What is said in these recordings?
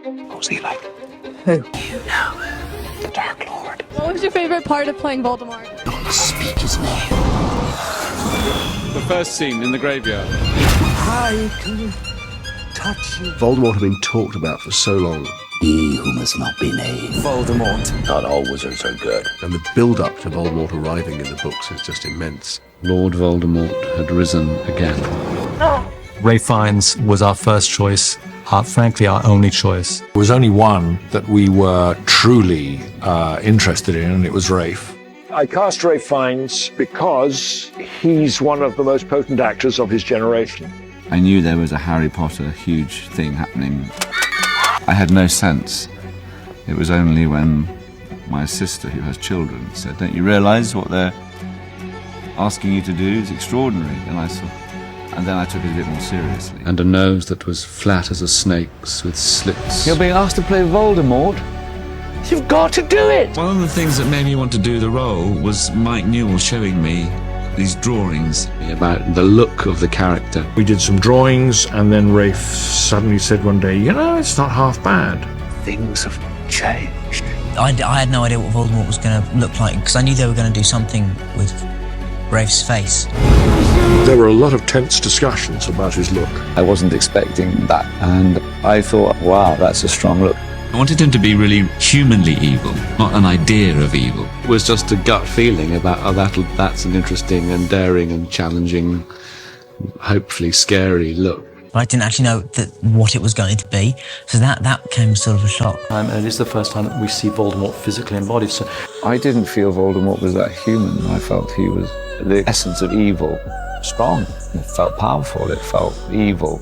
What was he like? Who? You know, the Dark Lord. What was your favourite part of playing Voldemort? Don't speak his name. The first scene in the graveyard. I can touch you. Voldemort had been talked about for so long, He who must not be named. Voldemort. Not all wizards are good. and the build-up to Voldemort arriving in the books is just immense. Lord Voldemort had risen again. Ralph Fiennes was our first choice, frankly our only choice. There was only one that we were truly interested in, and it was Ralph. I cast Ralph Fiennes because he's one of the most potent actors of his generation. I knew there was a Harry Potter huge thing happening. I had no sense. It was only when my sister, who has children, said, "Don't you realise what they're asking you to do is extraordinary?" And then I took it a bit more seriously. And a nose that was flat as a snake's with slits. You're being asked to play Voldemort? You've got to do it! One of the things that made me want to do the role was Mike Newell showing me these drawings. About the look of the character. We did some drawings, and then Ralph suddenly said one day, "You know, it's not half bad." Things have changed. I had no idea what Voldemort was going to look like, because I knew they were going to do something with Ralph's face. There were a lot of tense discussions about his look. I wasn't expecting that, and I thought, wow, that's a strong look. I wanted him to be really humanly evil, not an idea of evil. It was just a gut feeling about, that's an interesting and daring and challenging, hopefully scary look. But I didn't actually know what it was going to be, so that came sort of a shock. And it's the first time that we see Voldemort physically embodied, so I didn't feel Voldemort was that human. I felt he was the essence of evil. Strong. It felt powerful. It felt evil.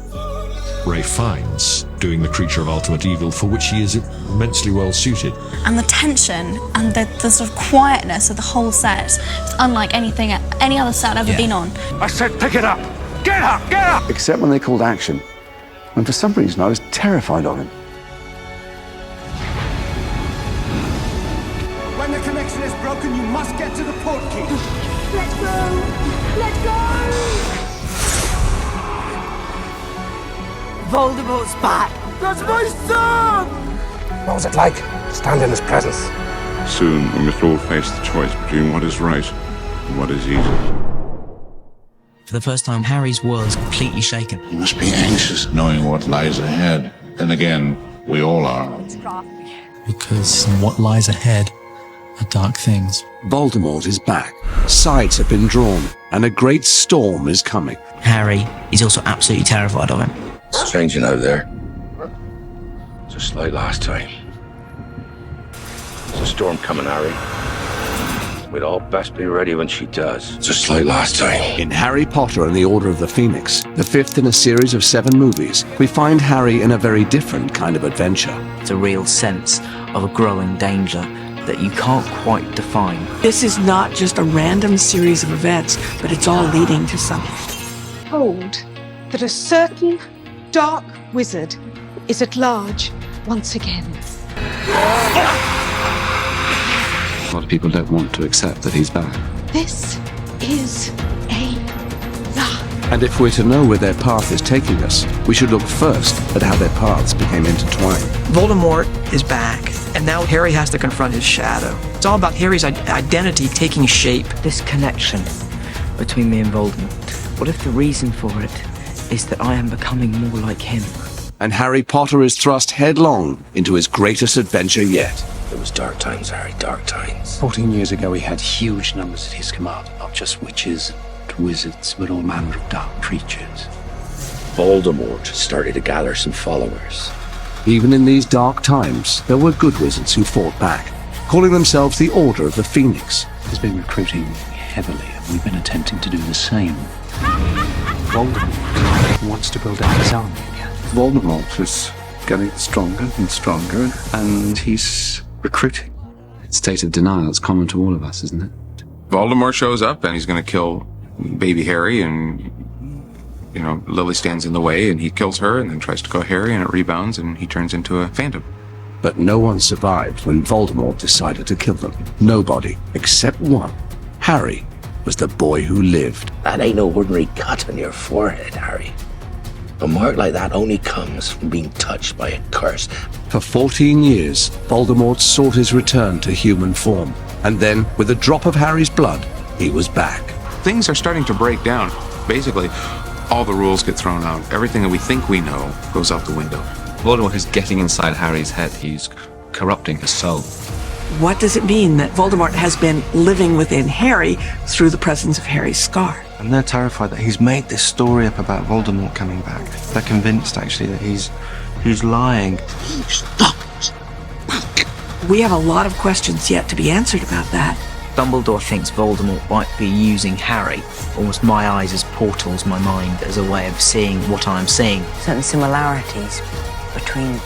Ralph Fiennes doing the creature of ultimate evil, for which he is immensely well suited. And the tension and the sort of quietness of the whole set is unlike any other set I've ever been on. I said pick it up! Get up! Get up! Except when they called action. And for some reason I was terrified of him. When the connection is broken, you must get to the port key. Let's go! Let's go! Voldemort's back. That's my son! What was it like to stand in his presence? Soon we must all face the choice between what is right and what is easy. For the first time, Harry's world's completely shaken. You must be anxious knowing what lies ahead. Then again, we all are. because what lies ahead are dark things. Voldemort is back. Sides have been drawn, and a great storm is coming. Harry is also absolutely terrified of him. It's changing out there. Just like last time. There's a storm coming, Harry. We'd all best be ready when she does. Just like last time. In Harry Potter and the Order of the Phoenix, the fifth in a series of 7 movies, we find Harry in a very different kind of adventure. It's a real sense of a growing danger that you can't quite define. This is not just a random series of events, but it's all leading to something. Told that a certain dark wizard is at large once again. A lot of people don't want to accept that he's back. This is a lie. And if we're to know where their path is taking us, we should look first at how their paths became intertwined. Voldemort is back, and now Harry has to confront his shadow. It's all about Harry's identity taking shape. This connection between me and Voldemort, what if the reason for it is that I am becoming more like him? And Harry Potter is thrust headlong into his greatest adventure yet. It was dark times, Harry, dark times. 14 years ago, he had huge numbers at his command, not just witches and wizards, but all manner of dark creatures. Voldemort started to gather some followers. Even in these dark times, there were good wizards who fought back, calling themselves the Order of the Phoenix. He's been recruiting heavily, and we've been attempting to do the same. Voldemort wants to build up his army again. Voldemort is getting stronger and stronger, and he's recruiting. State of denial is common to all of us, isn't it? Voldemort shows up and he's going to kill baby Harry, and you know, Lily stands in the way and he kills her and then tries to kill Harry, and it rebounds and he turns into a phantom. But no one survived when Voldemort decided to kill them. Nobody, except one. Harry was the boy who lived. That ain't no ordinary cut on your forehead, Harry. A mark like that only comes from being touched by a curse. For 14 years, Voldemort sought his return to human form. And then, with a drop of Harry's blood, he was back. Things are starting to break down. Basically, all the rules get thrown out. Everything that we think we know goes out the window. Voldemort is getting inside Harry's head. He's corrupting his soul. What does it mean that Voldemort has been living within Harry through the presence of Harry's scar? And they're terrified that he's made this story up about Voldemort coming back. They're convinced, actually, that he's lying. We have a lot of questions yet to be answered about that. Dumbledore thinks Voldemort might be using Harry, almost my eyes as portals, my mind as a way of seeing what I'm seeing. Certain similarities between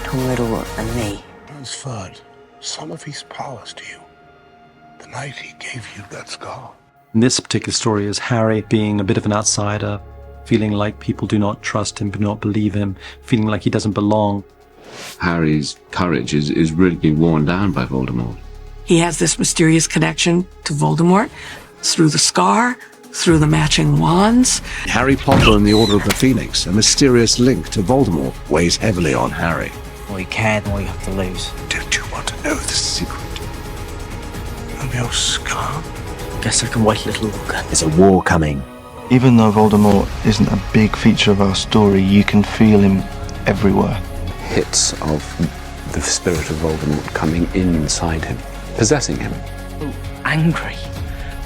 Tom Riddle and me. Transferred some of his powers to you the night he gave you that scar. In this particular story is Harry being a bit of an outsider, feeling like people do not trust him, do not believe him, feeling like he doesn't belong. Harry's courage is really being worn down by Voldemort. He has this mysterious connection to Voldemort through the scar, through the matching wands. Harry Potter and the Order of the Phoenix, a mysterious link to Voldemort, weighs heavily on Harry. The more you care, the more you have to lose. Don't you want to know the secret of your scar? Guess I can wait a little longer. There's a war coming. Even though Voldemort isn't a big feature of our story, you can feel him everywhere. Hits of the spirit of Voldemort coming inside him, possessing him. Oh, angry.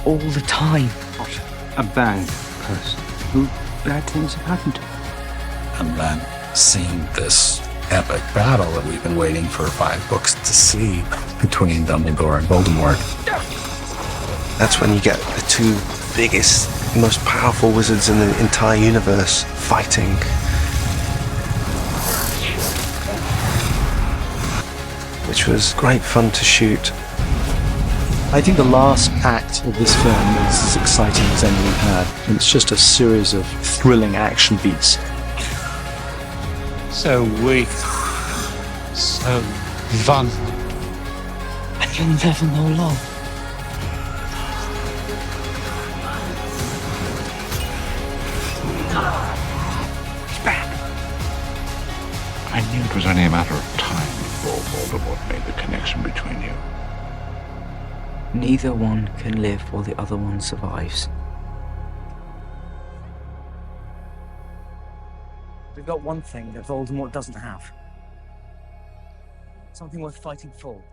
All the time. Not a bad person who bad things have happened to him. And then seeing this epic battle that we've been waiting for 5 books to see between Dumbledore and Voldemort. That's when you get the two biggest, most powerful wizards in the entire universe fighting. Which was great fun to shoot. I think the last act of this film is as exciting as any we've had. And it's just a series of thrilling action beats. So weak, so vulnerable. And you'll never know love. I knew it was only a matter of time before Voldemort made the connection between you. Neither one can live while the other one survives. We've got one thing that Voldemort doesn't have. Something worth fighting for.